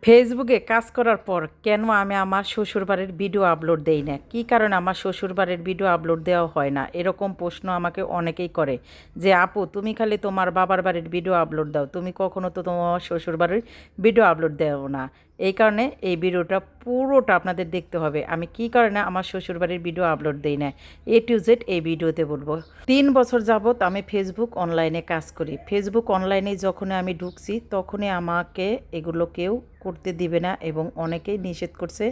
ফেসবুকে কাজ করার পর কেন আমি আমার শ্বশুরবাড়ির ভিডিও আপলোড দেই না, কী কারণে আমার শ্বশুরবাড়ির ভিডিও আপলোড দেওয়া হয় না, এরকম প্রশ্ন আমাকে অনেকেই করে যে আপু তুমি খালি তোমার বাবার বাড়ির ভিডিও আপলোড দাও, তুমি কখনো তো তোমার শ্বশুরবাড়ির ভিডিও আপলোড দেও না। এই কারণে এই ভিডিওটা পুরোটা আপনাদের দেখতে হবে আমি কী কারণে আমার শ্বশুরবাড়ির ভিডিও আপলোড দেই না। A to Z এই ভিডিওতে বলবো। 3 বছর যাবৎ আমি ফেসবুক অনলাইনে কাজ করি। ফেসবুক অনলাইনে যখন আমি ঢুকছি তখনই আমাকে এগুলো কেউ করতে দিবে না এবং অনেকেই নিষেধ করছে।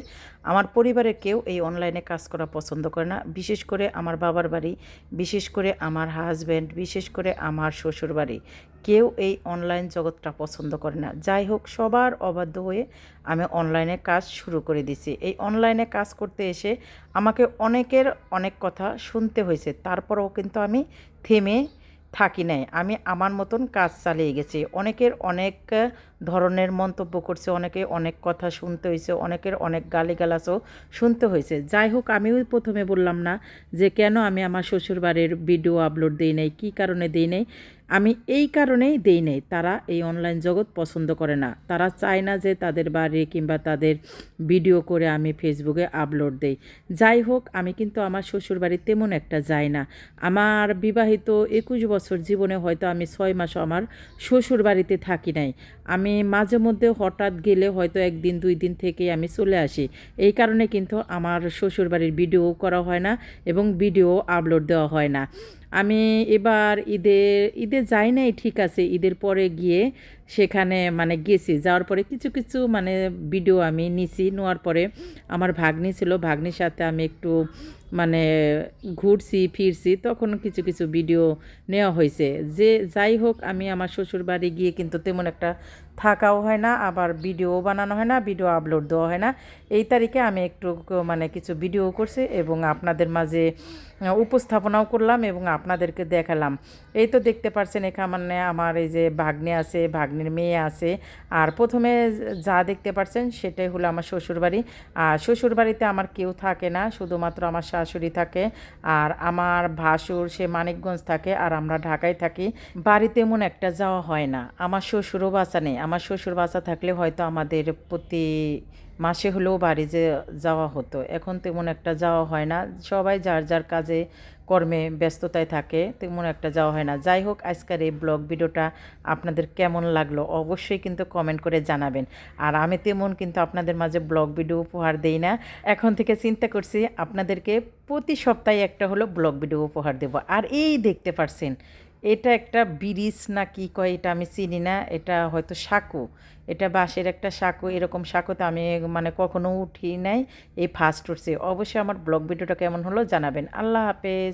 আমার পরিবারের কেউ এই অনলাইনে কাজ করা পছন্দ করে না, বিশেষ করে আমার বাবার বাড়ি, বিশেষ করে আমার হাজব্যান্ড, বিশেষ করে আমার শ্বশুর বাড়ি। কেউ এই অনলাইন জগৎটা পছন্দ করে না। যাই হোক, সবার অবাধ্য হয়ে আমি অনলাইনে কাজ শুরু করে দিছি। এই অনলাইনে কাজ করতে এসে আমাকে অনেকের অনেক কথা শুনতে হয়েছে, তারপরেও কিন্তু আমি থেমে থাকি নাই। আমি আমার মতন কাজ চালিয়ে গেছি। অনেকের অনেক ধরনের মন্তব্য করছে, অনেকে অনেক কথা শুনতে হয়েছে, অনেকের অনেক গালিগালাজও শুনতে হয়েছে। যাই হোক, আমিও প্রথমে বললাম না যে কেন আমি আমার শ্বশুরবাড়ির ভিডিও আপলোড দেই নাই, কী কারণে দেই নাই। আমি এই কারণেই দেই নাই, তারা এই অনলাইন জগৎ পছন্দ করে না। তারা চায় না যে তাদের বাড়ি কিংবা তাদের ভিডিও করে আমি ফেসবুকে আপলোড দেই। যাই হোক, আমি কিন্তু আমার শ্বশুরবাড়ি তেমন একটা যাই না। আমার বিবাহিত 21 বছর জীবনে হয়তো আমি 6 মাসও আমার শ্বশুরবাড়িতে থাকি নাই। আমি মাঝে মধ্যে হঠাৎ গেলে হয়তো 1 দিন 2 দিন থেকেই আমি চলে আসি। এই কারণে কিন্তু আমার শ্বশুরবাড়ির ভিডিও করা হয় না এবং ভিডিও আপলোড দেওয়া হয় না। আমি এবার ঈদে যাই নাই, ঠিক আছে, ঈদের পরে গিয়ে সেখানে মানে গেছি, যাওয়ার পরে কিছু কিছু মানে ভিডিও আমি নিছি। নেওয়ার পরে আমার ভাগ্নি ছিল, ভাগ্নির সাথে আমি একটু মানে ঘুরছি ফিরছি, তখন কিছু কিছু ভিডিও নেওয়া হয়েছে। যে যাই হোক, আমি আমার শ্বশুর বাড়ি গিয়ে কিন্তু তেমন একটা থাকাও হয় না, আবার ভিডিও বানানো হয় না, ভিডিও আপলোড দেওয়া হয় না। এই তারিখে আমি একটু মানে কিছু ভিডিও করছি এবং আপনাদের মাঝে উপস্থাপনাও করলাম এবং আপনাদেরকে দেখালাম। এই তো দেখতে পাচ্ছেন, এখানে মানে আমার এই যে ভাগ্নে আছে, ভাগ্নের মেয়ে আছে। আর প্রথমে যা দেখতে পাচ্ছেন সেটাই হলো আমার শ্বশুরবাড়ি। আর শ্বশুরবাড়িতে আমার কেউ থাকে না, শুধুমাত্র আমার শাশুড়ি থাকে আর আমার ভাসুর সে মানিকগঞ্জ থাকে আর আমরা ঢাকায় থাকি। বাড়িতে এমন একটা যাওয়া হয় না। আমার শ্বশুরও বাঁচা নেই। আমার শ্বশুর বাঁচা থাকলে হয়তো আমাদের প্রতি মাসে হলেও বাড়ি যে যাওয়া হতো। এখন তেমন একটা যাওয়া হয় না, সবাই যার যার কাজে কর্মে ব্যস্ততায় থাকে, তেমন একটা যাওয়া হয় না। যাই হোক, আজকের এই ব্লগ ভিডিওটা আপনাদের কেমন লাগলো অবশ্যই কিন্তু কমেন্ট করে জানাবেন। আর আমি তেমন কিন্তু আপনাদের মাঝে ব্লগ ভিডিও উপহার দেই না। এখন থেকে চিন্তা করছি আপনাদেরকে প্রতি সপ্তাহে একটা হলো ব্লগ ভিডিও উপহার দেব। আর এই দেখতে পারছেন, এটা একটা ব্রিজ না কি কয়, এটা আমি চিনি না, এটা হয়তো সাঁকো, এটা বাঁশের একটা সাঁকো। এরকম সাঁকোতে আমি মানে কখনো উঠি নাই, এই ফার্স্ট উঠছে। অবশ্যই আমার ব্লগ ভিডিওটা কেমন হলো জানাবেন। আল্লাহ হাফেজ।